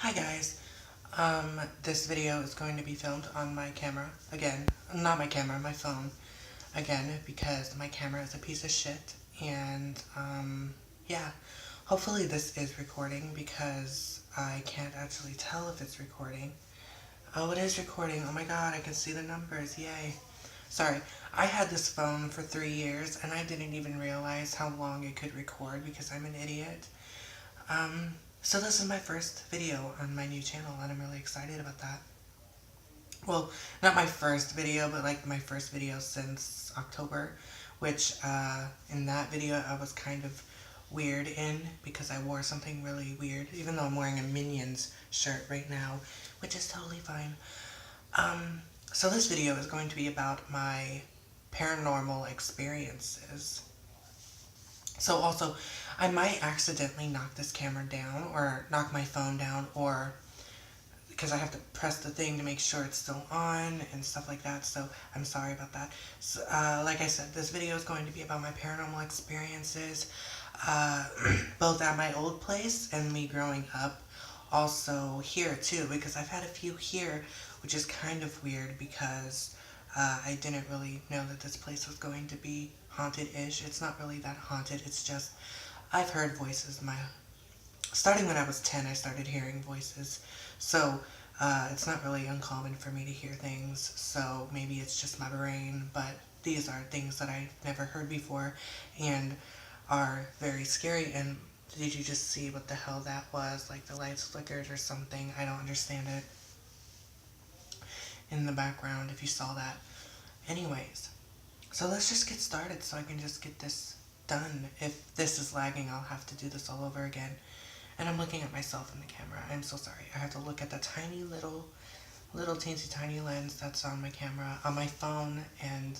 Hi guys, this video is going to be filmed on my camera, again, not my camera, my phone, again, because my camera is a piece of shit, and, yeah, hopefully this is recording, because I can't actually tell if it's recording. Oh, it is recording, oh my god, I can see the numbers, yay. Sorry, I had this phone for 3 years, and I didn't even realize how long it could record, because I'm an idiot. So this is my first video on my new channel, and I'm really excited about that. Well, not my first video, but like my first video since October, which in that video I was kind of weird in because I wore something really weird, even though I'm wearing a Minions shirt right now, which is totally fine. So this video is going to be about my paranormal experiences. So also, I might accidentally knock this camera down or knock my phone down, or because I have to press the thing to make sure it's still on and stuff like that, so I'm sorry about that. So, like I said, this video is going to be about my paranormal experiences, both at my old place and me growing up. Also here too, because I've had a few here, which is kind of weird because I didn't really know that this place was going to be haunted-ish. It's not really that haunted, it's just I've heard voices. Starting when I was 10, I started hearing voices. So it's not really uncommon for me to hear things. So maybe it's just my brain, but these are things that I've never heard before and are very scary. And did you just see what the hell that was? Like the lights flickered or something. I don't understand it. In the background, if you saw that. Anyways, so let's just get started so I can just get this done. If this is lagging, I'll have to do this all over again. And I'm looking at myself in the camera. I'm so sorry. I have to look at the tiny little teensy tiny lens that's on my camera, on my phone, and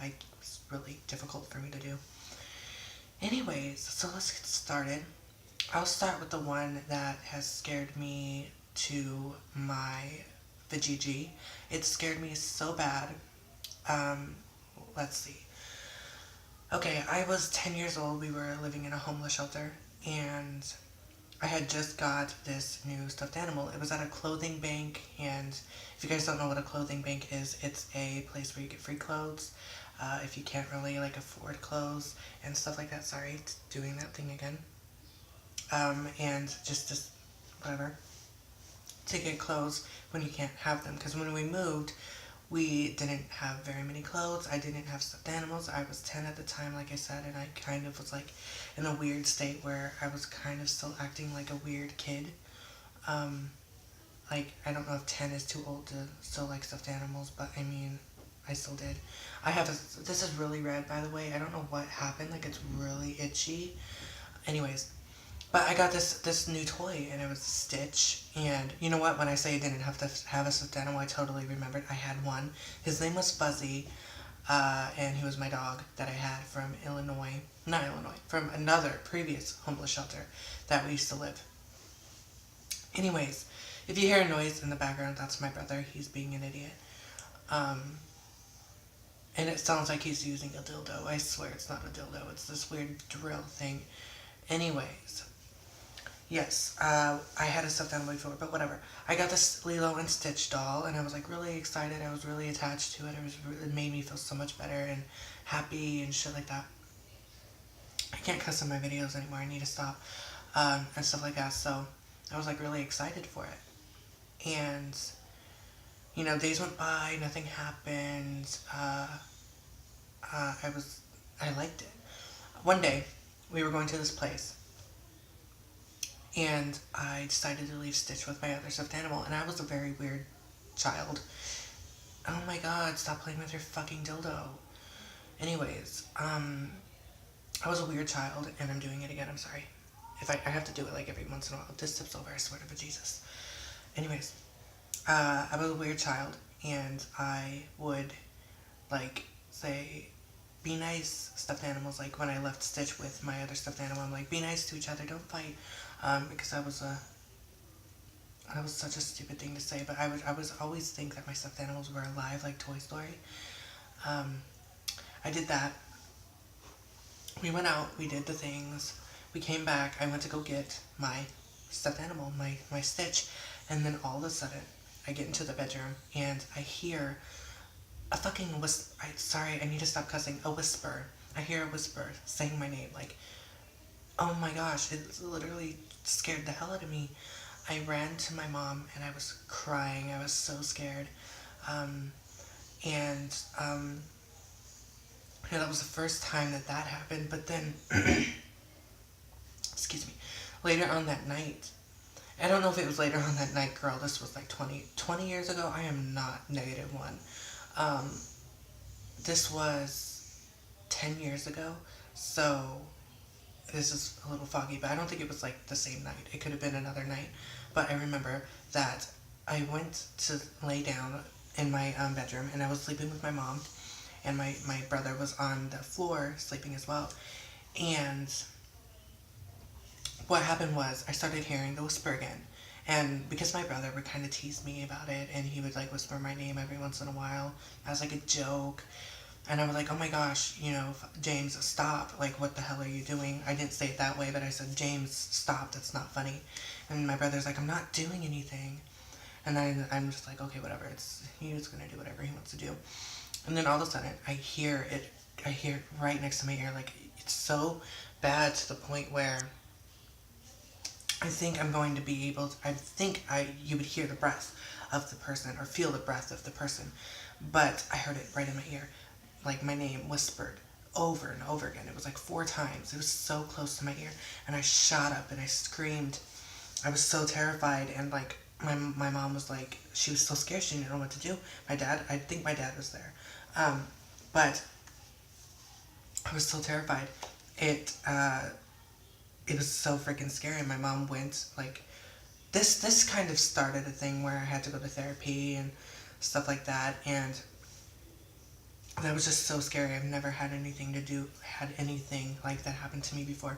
it's really difficult for me to do. Anyways, so let's get started. I'll start with the one that has scared me to my vajayjay. It scared me so bad. Let's see. Okay, I was 10 years old. We were living in a homeless shelter, and I had just got this new stuffed animal. It was at a clothing bank, and if you guys don't know what a clothing bank is, it's a place where you get free clothes if you can't really like afford clothes and stuff like that. Sorry, it's doing that thing again. And just whatever, to get clothes when you can't have them. Because when we moved, we didn't have very many clothes. I didn't have stuffed animals. I was 10 at the time, like I said, and I kind of was like in a weird state where I was kind of still acting like a weird kid. Like, I don't know if 10 is too old to still like stuffed animals, but I mean, I still did. This is really red, by the way. I don't know what happened. Like, it's really itchy. Anyways, but I got this new toy, and it was Stitch. And you know what? When I say I didn't have to have a stuffed animal, I totally remembered. I had one. His name was Fuzzy, and he was my dog that I had from Illinois. Not Illinois, from another previous homeless shelter that we used to live. Anyways, if you hear a noise in the background, that's my brother. He's being an idiot. And it sounds like he's using a dildo. I swear it's not a dildo. It's this weird drill thing. Anyways, yes, I had a stuffed animal before, but whatever. I got this Lilo and Stitch doll, and I was like really excited. I was really attached to it. It made me feel so much better and happy and shit like that. I can't cuss in my videos anymore. I need to stop, and stuff like that. So I was like really excited for it. And days went by, nothing happened. I liked it. One day, we were going to this place, and I decided to leave Stitch with my other stuffed animal, and I was a very weird child. Oh my god, stop playing with your fucking dildo. Anyways, I was a weird child, and I'm doing it again, I'm sorry. If I have to do it like every once in a while. If this tips over, I swear to Jesus. Anyways, I was a weird child, and I would, like, say, be nice, stuffed animals. Like, when I left Stitch with my other stuffed animal, I'm like, be nice to each other, don't fight. Because I was such a stupid thing to say, but I was always think that my stuffed animals were alive, like Toy Story. I did that. We went out, we did the things, we came back, I went to go get my stuffed animal, my Stitch. And then all of a sudden, I get into the bedroom and I hear a fucking whisper. Sorry, I need to stop cussing. A whisper. I hear a whisper saying my name. Like, oh my gosh, it literally scared the hell out of me. I ran to my mom and I was crying. I was so scared. Um, and yeah, that was the first time that that happened. But then, excuse me, later on that night, I don't know if it was later on that night, girl. This was like 20 years ago. I am not negative one. Um, this was 10 years ago. So this is a little foggy, but I don't think it was like the same night. It could have been another night. But I remember that I went to lay down in my bedroom and I was sleeping with my mom, and my brother was on the floor sleeping as well. And what happened was I started hearing the whisper again. And because my brother would kind of tease me about it, and he would like whisper my name every once in a while as like a joke. And I was like, oh my gosh, James, stop. Like, what the hell are you doing? I didn't say it that way, but I said, James, stop. That's not funny. And my brother's like, I'm not doing anything. And then I'm just like, okay, whatever. He's going to do whatever he wants to do. And then all of a sudden, I hear it right next to my ear. Like, it's so bad to the point where I think I'm going to be able to, you would hear the breath of the person or feel the breath of the person. But I heard it right in my ear. Like my name whispered over and over again. It was like 4 times. It was so close to my ear. And I shot up and I screamed. I was so terrified. And like my mom was like, she was so scared. She didn't know what to do. I think my dad was there. But I was so terrified. It was so freaking scary. My mom went like, this kind of started a thing where I had to go to therapy and stuff like that. And that was just so scary. I've never had anything like that happen to me before.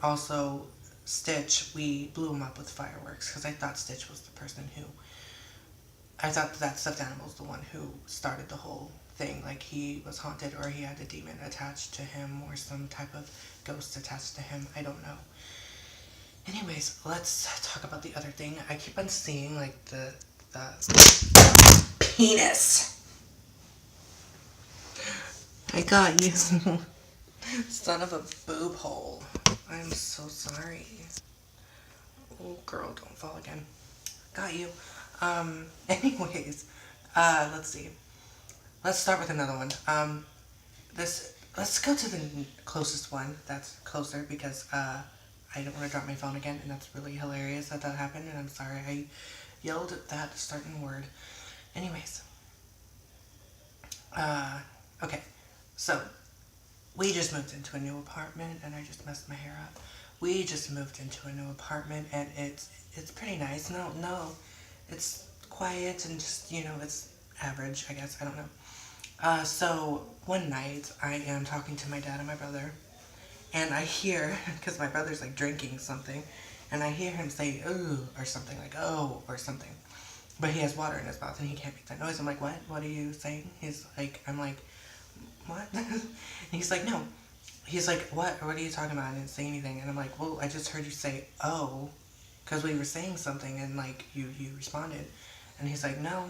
Also, Stitch, we blew him up with fireworks because I thought Stitch was the person I thought that stuffed animal was the one who started the whole thing. Like he was haunted or he had a demon attached to him or some type of ghost attached to him. I don't know. Anyways, let's talk about the other thing. I keep on seeing like the penis. I got you. Son of a boob hole. I'm so sorry. Oh, girl, don't fall again. Got you. Anyways, let's see. Let's start with another one. Let's go to the closest one that's closer because, I don't want to drop my phone again, and that's really hilarious that happened, and I'm sorry I yelled at that starting word. Anyways. Okay. So, we just moved into a new apartment, and I just messed my hair up. We just moved into a new apartment, and it's pretty nice. No, it's quiet and just, it's average, I guess. I don't know. So, one night, I am talking to my dad and my brother, and I hear, because my brother's, like, drinking something, and I hear him say, ooh, or something, like, oh, or something. But he has water in his mouth, and he can't make that noise. I'm like, what? What are you saying? I'm like, what? And he's like, no. He's like, what? What are you talking about? I didn't say anything. And I'm like, well, I just heard you say, oh, because we were saying something, and, like, you responded. And he's like, no,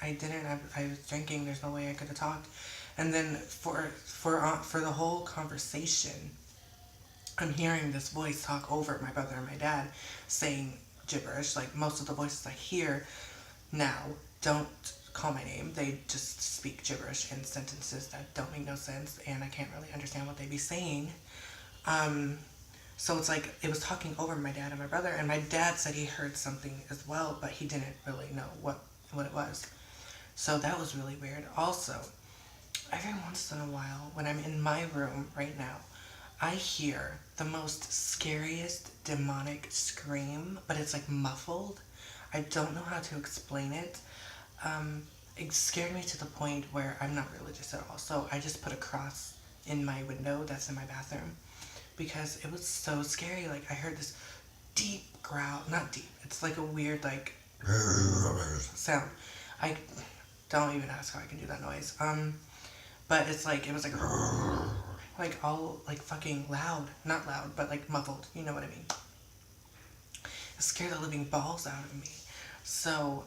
I didn't. I was drinking. There's no way I could have talked. And then for the whole conversation, I'm hearing this voice talk over my brother and my dad, saying gibberish. Like, most of the voices I hear now don't call my name. They just speak gibberish in sentences that don't make no sense, and I can't really understand what they be saying. So it's like it was talking over my dad and my brother, and my dad said he heard something as well, but he didn't really know what it was. So that was really weird. Also, every once in a while, when I'm in my room right now, I hear the most scariest demonic scream, but it's like muffled. I don't know how to explain it. It scared me to the point where I'm not religious at all. So I just put a cross in my window that's in my bathroom because it was so scary. Like I heard this deep growl, not deep. It's like a weird like sound. I don't even ask how I can do that noise. But it's like it was like all like fucking loud, not loud, but like muffled. You know what I mean? It scared the living balls out of me. So,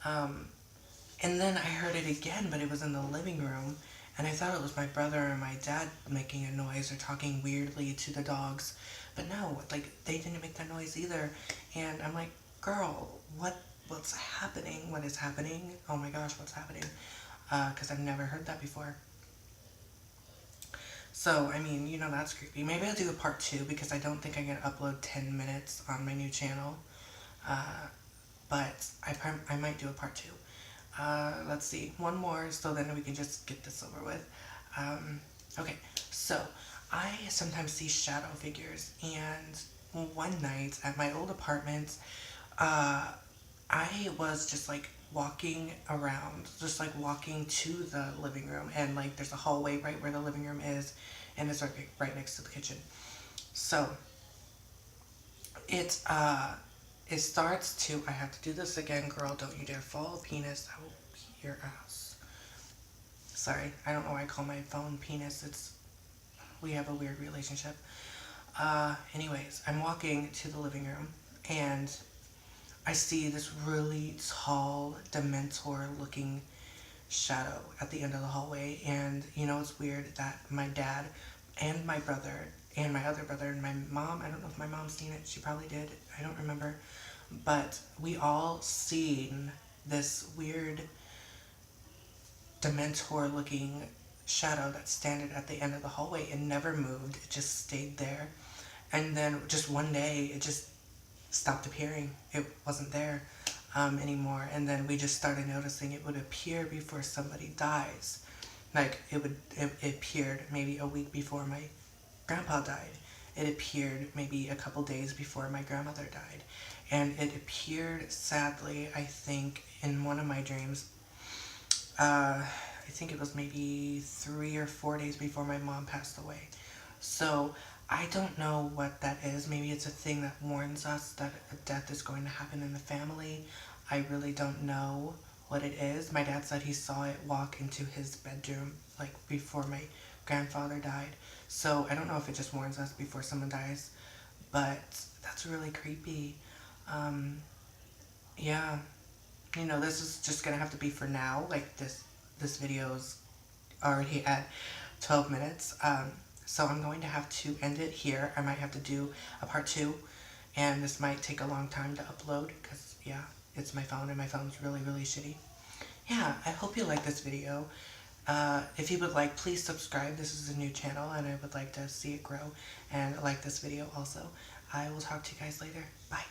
um, and then I heard it again, but it was in the living room, and I thought it was my brother or my dad making a noise or talking weirdly to the dogs. But no, like they didn't make that noise either. And I'm like, girl, what's happening? What is happening? Oh my gosh, what's happening? Because I've never heard that before. So, I mean, that's creepy. Maybe I'll do a part two because I don't think I'm going to upload 10 minutes on my new channel. Uh, but I might do a part two. Let's see, one more so then we can just get this over with. Okay, so I sometimes see shadow figures, and one night at my old apartment, uh, I was just like walking around, just like walking to the living room, and like there's a hallway right where the living room is, and it's right next to the kitchen. So it uh, it starts to. I have to do this again, girl. Don't you dare fall, penis. I will beat your ass. Sorry, I don't know why I call my phone penis. We have a weird relationship. Anyways, I'm walking to the living room, and I see this really tall, Dementor looking shadow at the end of the hallway. And it's weird that my dad and my brother and my other brother and my mom, I don't know if my mom's seen it, she probably did, I don't remember, but we all seen this weird Dementor looking shadow that standing at the end of the hallway and never moved. It just stayed there. And then just one day it just stopped appearing. It wasn't there anymore. And then we just started noticing it would appear before somebody dies. Like it appeared maybe a week before my grandpa died. It appeared maybe a couple days before my grandmother died. And it appeared sadly, I think, in one of my dreams. I think it was maybe 3 or 4 days before my mom passed away. So I don't know what that is. Maybe it's a thing that warns us that a death is going to happen in the family. I really don't know what it is. My dad said he saw it walk into his bedroom like before my grandfather died. So I don't know if it just warns us before someone dies, but that's really creepy. Um, yeah, this is just gonna have to be for now. Like this video is already at 12 minutes. So I'm going to have to end it here. I might have to do a part two, and this might take a long time to upload because, yeah, it's my phone, and my phone's really, really shitty. Yeah, I hope you like this video. If you would like, please subscribe. This is a new channel, and I would like to see it grow, and like this video also. I will talk to you guys later. Bye.